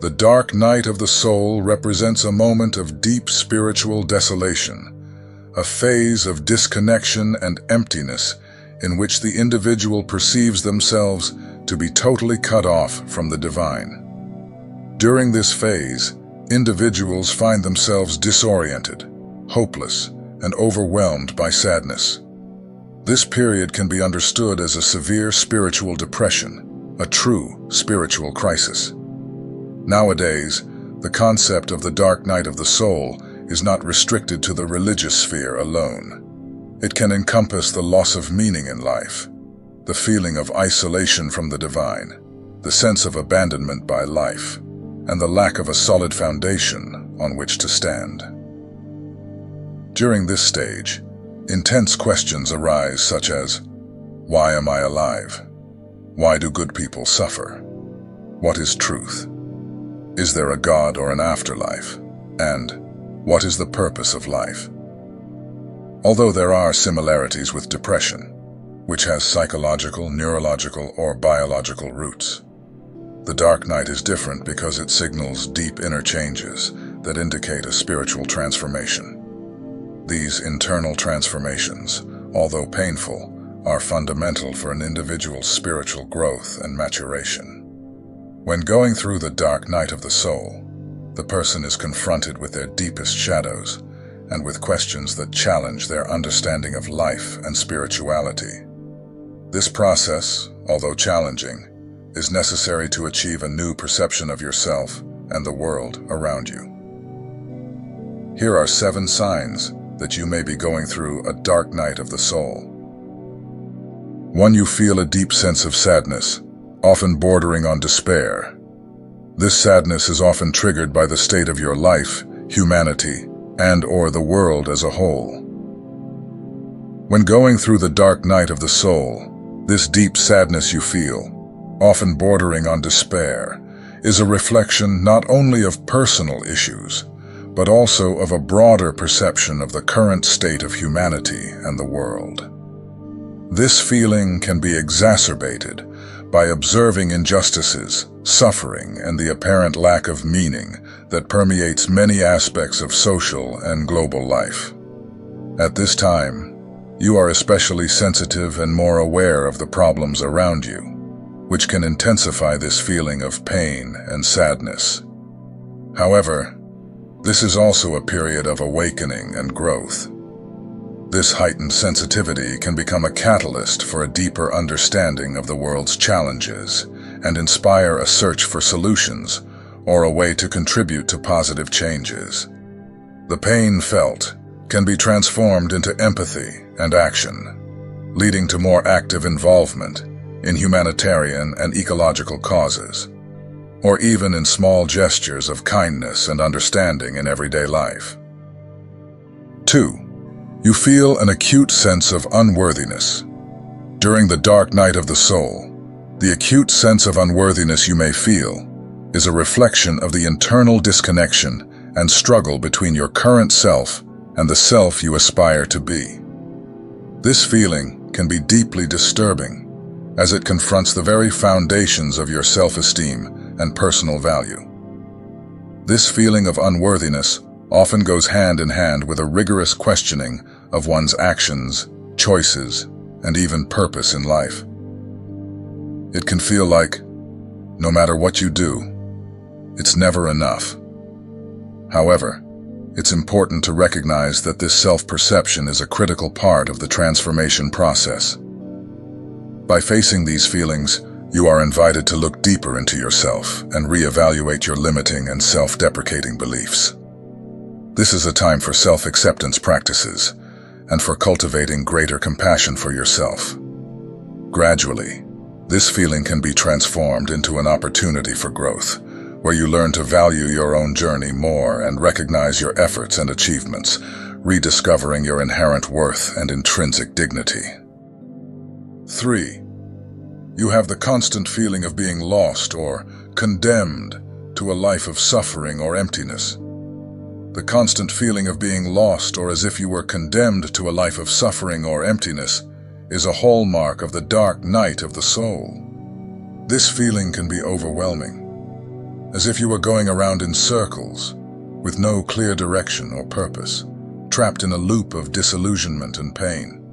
The dark night of the soul represents a moment of deep spiritual desolation, a phase of disconnection and emptiness in which the individual perceives themselves to be totally cut off from the divine. During this phase, individuals find themselves disoriented, hopeless, and overwhelmed by sadness. This period can be understood as a severe spiritual depression, a true spiritual crisis. Nowadays, the concept of the dark night of the soul is not restricted to the religious sphere alone. It can encompass the loss of meaning in life, the feeling of isolation from the divine, the sense of abandonment by life, and the lack of a solid foundation on which to stand. During this stage, intense questions arise such as, why am I alive? Why do good people suffer? What is truth? Is there a God or an afterlife? And what is the purpose of life? Although there are similarities with depression, which has psychological, neurological, or biological roots, the dark night is different because it signals deep inner changes that indicate a spiritual transformation. These internal transformations, although painful, are fundamental for an individual's spiritual growth and maturation. When going through the dark night of the soul, the person is confronted with their deepest shadows and with questions that challenge their understanding of life and spirituality. This process, although challenging, is necessary to achieve a new perception of yourself and the world around you. Here are 7 signs that you may be going through a dark night of the soul. 1. You feel a deep sense of sadness, often bordering on despair. This sadness is often triggered by the state of your life, humanity, and/or the world as a whole. When going through the dark night of the soul, this deep sadness you feel, often bordering on despair, is a reflection not only of personal issues, but also of a broader perception of the current state of humanity and the world. This feeling can be exacerbated by observing injustices, suffering, and the apparent lack of meaning that permeates many aspects of social and global life. At this time, you are especially sensitive and more aware of the problems around you, which can intensify this feeling of pain and sadness. However, this is also a period of awakening and growth. This heightened sensitivity can become a catalyst for a deeper understanding of the world's challenges and inspire a search for solutions or a way to contribute to positive changes. The pain felt can be transformed into empathy and action, leading to more active involvement in humanitarian and ecological causes, or even in small gestures of kindness and understanding in everyday life. 2. You feel an acute sense of unworthiness. During the dark night of the soul, the acute sense of unworthiness you may feel is a reflection of the internal disconnection and struggle between your current self and the self you aspire to be. This feeling can be deeply disturbing, as it confronts the very foundations of your self-esteem and personal value. This feeling of unworthiness often goes hand in hand with a rigorous questioning of one's actions, choices, and even purpose in life. It can feel like, no matter what you do, it's never enough. However, it's important to recognize that this self-perception is a critical part of the transformation process. By facing these feelings, you are invited to look deeper into yourself and reevaluate your limiting and self-deprecating beliefs. This is a time for self-acceptance practices and for cultivating greater compassion for yourself. Gradually, this feeling can be transformed into an opportunity for growth, where you learn to value your own journey more and recognize your efforts and achievements, rediscovering your inherent worth and intrinsic dignity. 3. You have the constant feeling of being lost or condemned to a life of suffering or emptiness. The constant feeling of being lost or as if you were condemned to a life of suffering or emptiness is a hallmark of the dark night of the soul. This feeling can be overwhelming. as if you were going around in circles, with no clear direction or purpose, trapped in a loop of disillusionment and pain.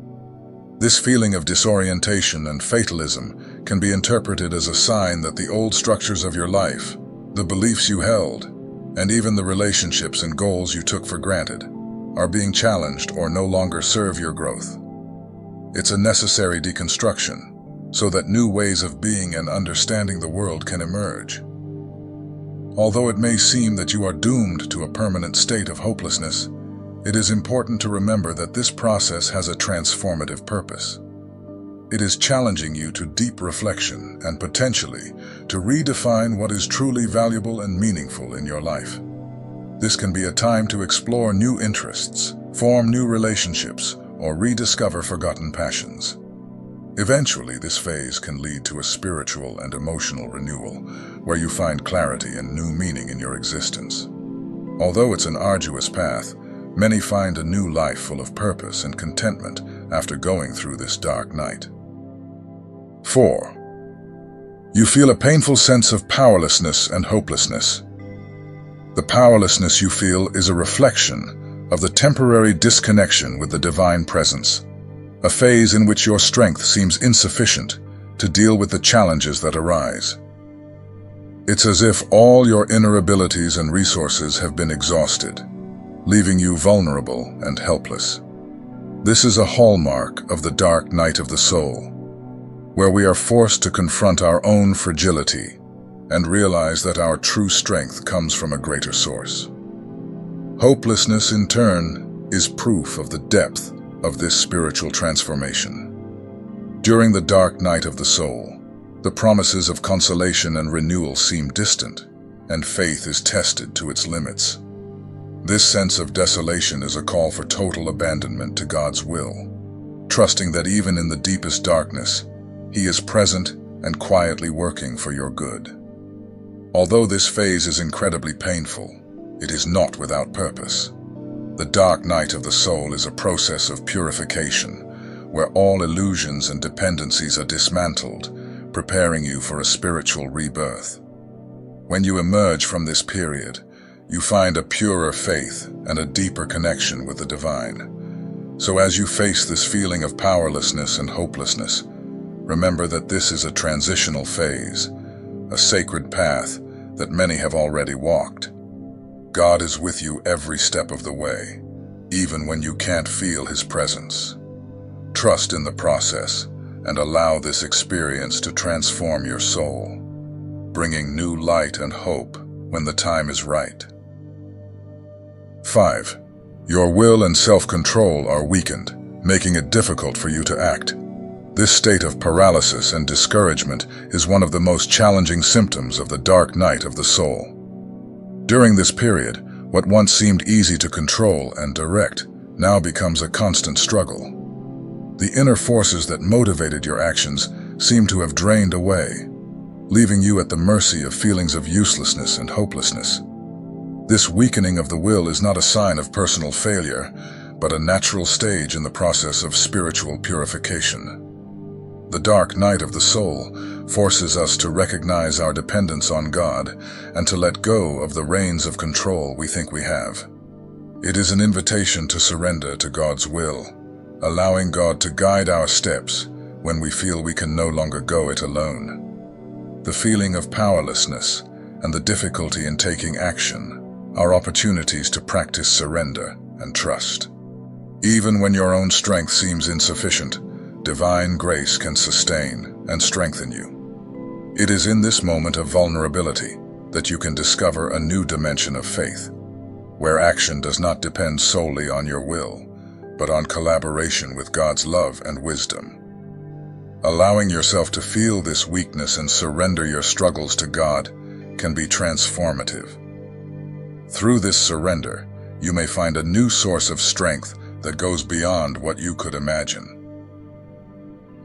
This feeling of disorientation and fatalism can be interpreted as a sign that the old structures of your life, the beliefs you held, and even the relationships and goals you took for granted, are being challenged or no longer serve your growth. It's a necessary deconstruction, so that new ways of being and understanding the world can emerge. Although it may seem that you are doomed to a permanent state of hopelessness, it is important to remember that this process has a transformative purpose. It is challenging you to deep reflection and potentially to redefine what is truly valuable and meaningful in your life. This can be a time to explore new interests, form new relationships, or rediscover forgotten passions. Eventually, this phase can lead to a spiritual and emotional renewal, where you find clarity and new meaning in your existence. Although it's an arduous path, many find a new life full of purpose and contentment after going through this dark night. 4. You feel a painful sense of powerlessness and hopelessness. The powerlessness you feel is a reflection of the temporary disconnection with the divine presence, a phase in which your strength seems insufficient to deal with the challenges that arise. It's as if all your inner abilities and resources have been exhausted, leaving you vulnerable and helpless. This is a hallmark of the dark night of the soul, where we are forced to confront our own fragility and realize that our true strength comes from a greater source. Hopelessness, in turn, is proof of the depth of this spiritual transformation. During the dark night of the soul, the promises of consolation and renewal seem distant, and faith is tested to its limits. This sense of desolation is a call for total abandonment to God's will, trusting that even in the deepest darkness, He is present and quietly working for your good. Although this phase is incredibly painful, it is not without purpose. The dark night of the soul is a process of purification, where all illusions and dependencies are dismantled, preparing you for a spiritual rebirth. When you emerge from this period, you find a purer faith and a deeper connection with the divine. So as you face this feeling of powerlessness and hopelessness, remember that this is a transitional phase, a sacred path that many have already walked. God is with you every step of the way, even when you can't feel His presence. Trust in the process and allow this experience to transform your soul, bringing new light and hope when the time is right. 5. Your will and self-control are weakened, making it difficult for you to act. This state of paralysis and discouragement is one of the most challenging symptoms of the dark night of the soul. During this period, what once seemed easy to control and direct now becomes a constant struggle. The inner forces that motivated your actions seem to have drained away, leaving you at the mercy of feelings of uselessness and hopelessness. This weakening of the will is not a sign of personal failure, but a natural stage in the process of spiritual purification. The dark night of the soul forces us to recognize our dependence on God and to let go of the reins of control we think we have. It is an invitation to surrender to God's will, allowing God to guide our steps when we feel we can no longer go it alone. The feeling of powerlessness and the difficulty in taking action are opportunities to practice surrender and trust. Even when your own strength seems insufficient, divine grace can sustain and strengthen you. It is in this moment of vulnerability that you can discover a new dimension of faith, where action does not depend solely on your will, but on collaboration with God's love and wisdom. Allowing yourself to feel this weakness and surrender your struggles to God can be transformative. Through this surrender, you may find a new source of strength that goes beyond what you could imagine.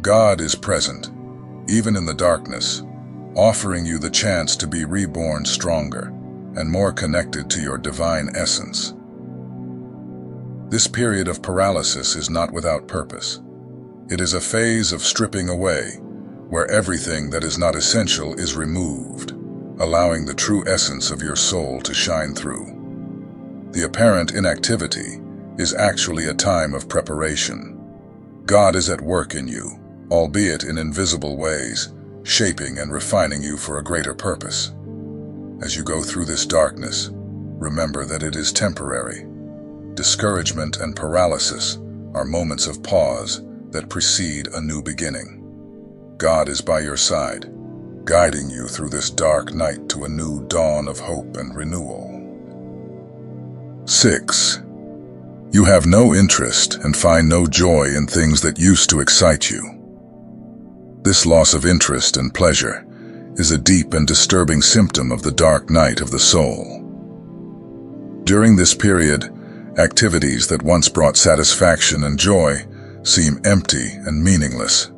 God is present, even in the darkness, offering you the chance to be reborn stronger and more connected to your divine essence. This period of paralysis is not without purpose. It is a phase of stripping away, where everything that is not essential is removed, allowing the true essence of your soul to shine through. The apparent inactivity is actually a time of preparation. God is at work in you, albeit in invisible ways, shaping and refining you for a greater purpose. As you go through this darkness, remember that it is temporary. Discouragement and paralysis are moments of pause that precede a new beginning. God is by your side, guiding you through this dark night to a new dawn of hope and renewal. 6. You have no interest and find no joy in things that used to excite you. This loss of interest and pleasure is a deep and disturbing symptom of the dark night of the soul. During this period, activities that once brought satisfaction and joy seem empty and meaningless.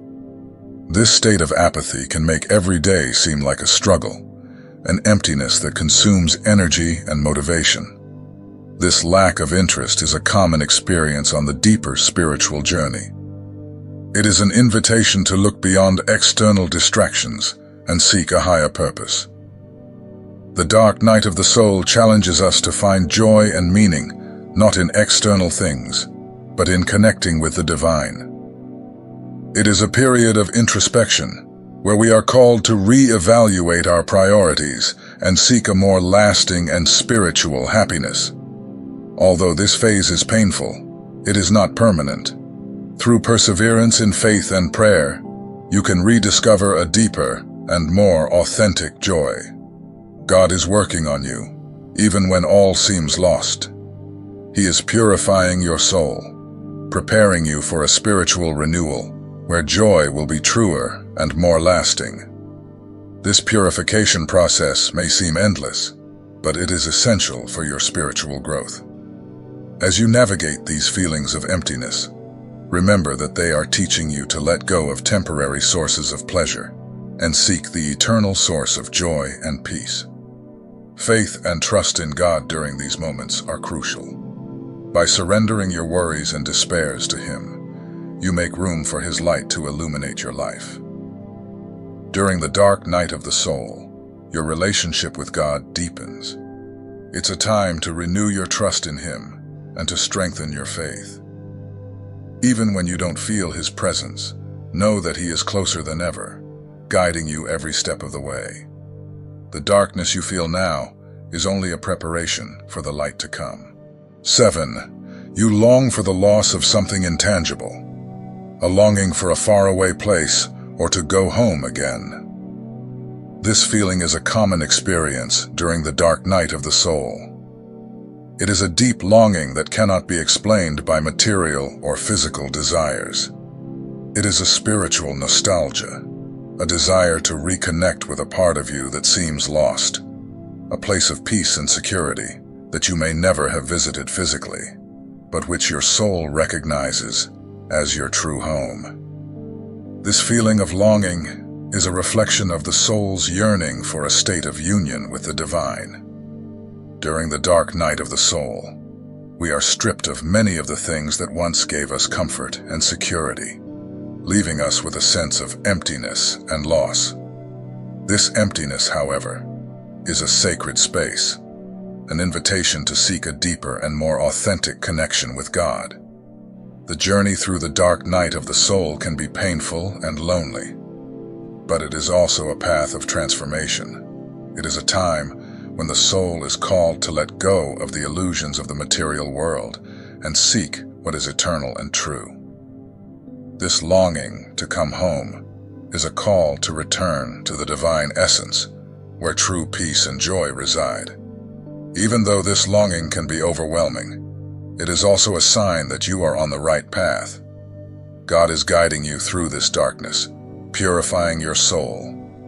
This state of apathy can make every day seem like a struggle, an emptiness that consumes energy and motivation. This lack of interest is a common experience on the deeper spiritual journey. It is an invitation to look beyond external distractions and seek a higher purpose. The dark night of the soul challenges us to find joy and meaning not in external things, but in connecting with the divine. It is a period of introspection where we are called to re-evaluate our priorities and seek a more lasting and spiritual happiness. Although this phase is painful, it is not permanent. Through perseverance in faith and prayer, you can rediscover a deeper and more authentic joy. God is working on you, even when all seems lost. He is purifying your soul, preparing you for a spiritual renewal where joy will be truer and more lasting. This purification process may seem endless, but it is essential for your spiritual growth. As you navigate these feelings of emptiness, remember that they are teaching you to let go of temporary sources of pleasure and seek the eternal source of joy and peace. Faith and trust in God during these moments are crucial. By surrendering your worries and despairs to Him, you make room for His light to illuminate your life. During the dark night of the soul, your relationship with God deepens. It's a time to renew your trust in Him and to strengthen your faith. Even when you don't feel His presence, know that He is closer than ever, guiding you every step of the way. The darkness you feel now is only a preparation for the light to come. 7. You long for the loss of something intangible, a longing for a faraway place or to go home again. This feeling is a common experience during the dark night of the soul. It is a deep longing that cannot be explained by material or physical desires. It is a spiritual nostalgia, a desire to reconnect with a part of you that seems lost, a place of peace and security that you may never have visited physically, but which your soul recognizes as your true home. This feeling of longing is a reflection of the soul's yearning for a state of union with the divine. During the dark night of the soul, we are stripped of many of the things that once gave us comfort and security, leaving us with a sense of emptiness and loss. This emptiness, however, is a sacred space, an invitation to seek a deeper and more authentic connection with God. The journey through the dark night of the soul can be painful and lonely, but it is also a path of transformation. It is a time when the soul is called to let go of the illusions of the material world and seek what is eternal and true. This longing to come home is a call to return to the divine essence, where true peace and joy reside. Even though this longing can be overwhelming, it is also a sign that you are on the right path. God is guiding you through this darkness, purifying your soul,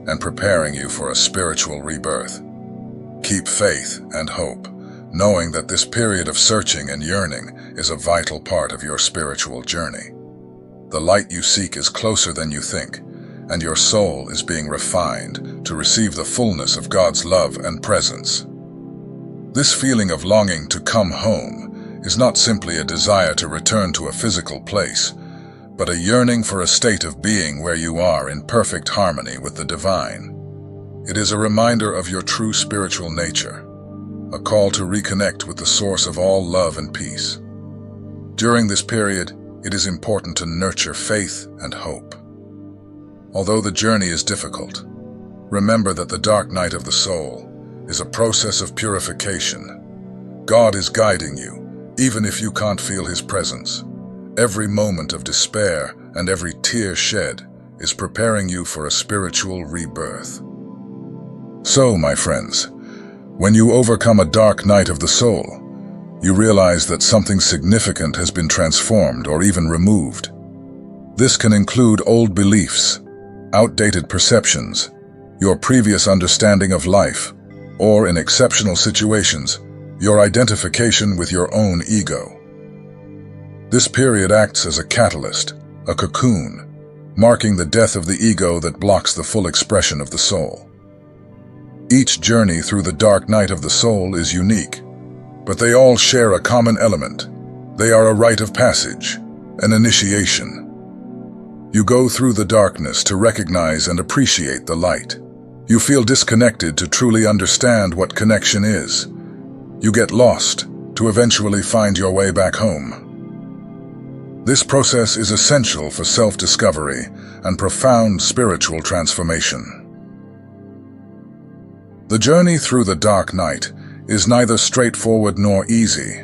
and preparing you for a spiritual rebirth. Keep faith and hope, knowing that this period of searching and yearning is a vital part of your spiritual journey. The light you seek is closer than you think, and your soul is being refined to receive the fullness of God's love and presence. This feeling of longing to come home is not simply a desire to return to a physical place, but a yearning for a state of being where you are in perfect harmony with the divine. It is a reminder of your true spiritual nature, a call to reconnect with the source of all love and peace. During this period, it is important to nurture faith and hope. Although the journey is difficult, remember that the dark night of the soul is a process of purification. God is guiding you, even if you can't feel His presence. Every moment of despair and every tear shed is preparing you for a spiritual rebirth. So, my friends, when you overcome a dark night of the soul, you realize that something significant has been transformed or even removed. This can include old beliefs, outdated perceptions, your previous understanding of life, or in exceptional situations, your identification with your own ego. This period acts as a catalyst, a cocoon, marking the death of the ego that blocks the full expression of the soul. Each journey through the dark night of the soul is unique, but they all share a common element. They are a rite of passage, an initiation. You go through the darkness to recognize and appreciate the light. You feel disconnected to truly understand what connection is. You get lost to eventually find your way back home. This process is essential for self-discovery and profound spiritual transformation. The journey through the dark night is neither straightforward nor easy.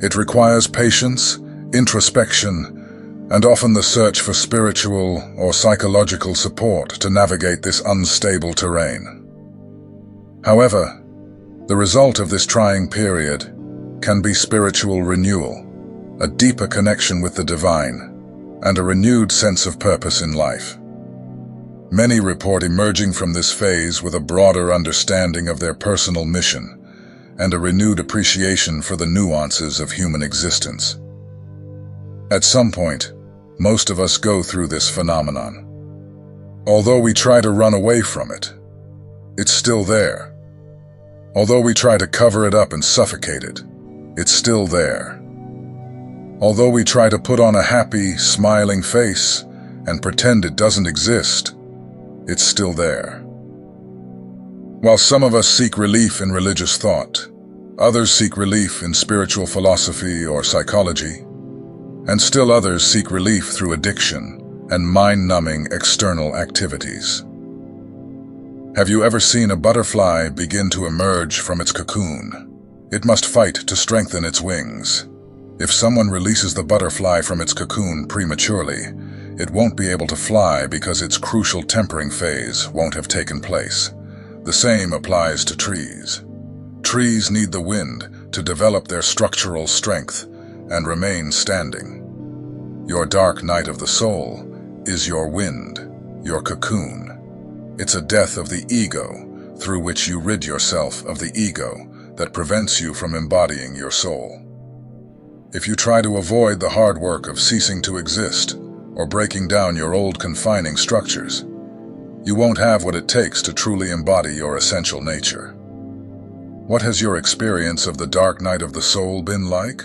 It requires patience, introspection, and often the search for spiritual or psychological support to navigate this unstable terrain. However, the result of this trying period can be spiritual renewal, a deeper connection with the divine, and a renewed sense of purpose in life. Many report emerging from this phase with a broader understanding of their personal mission and a renewed appreciation for the nuances of human existence. At some point, most of us go through this phenomenon. Although we try to run away from it, it's still there. Although we try to cover it up and suffocate it, it's still there. Although we try to put on a happy, smiling face and pretend it doesn't exist, it's still there. While some of us seek relief in religious thought, others seek relief in spiritual philosophy or psychology, and still others seek relief through addiction and mind-numbing external activities. Have you ever seen a butterfly begin to emerge from its cocoon? It must fight to strengthen its wings. If someone releases the butterfly from its cocoon prematurely, it won't be able to fly because its crucial tempering phase won't have taken place. The same applies to trees. Trees need the wind to develop their structural strength and remain standing. Your dark night of the soul is your wind, your cocoon. It's a death of the ego through which you rid yourself of the ego that prevents you from embodying your soul. If you try to avoid the hard work of ceasing to exist or breaking down your old confining structures, you won't have what it takes to truly embody your essential nature. What has your experience of the dark night of the soul been like?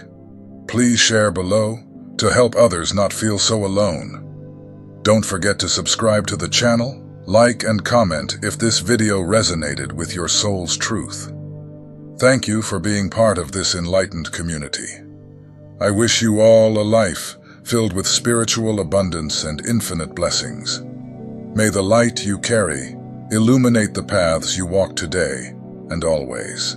Please share below to help others not feel so alone. Don't forget to subscribe to the channel, like and comment if this video resonated with your soul's truth. Thank you for being part of this enlightened community. I wish you all a life filled with spiritual abundance and infinite blessings. May the light you carry illuminate the paths you walk today and always.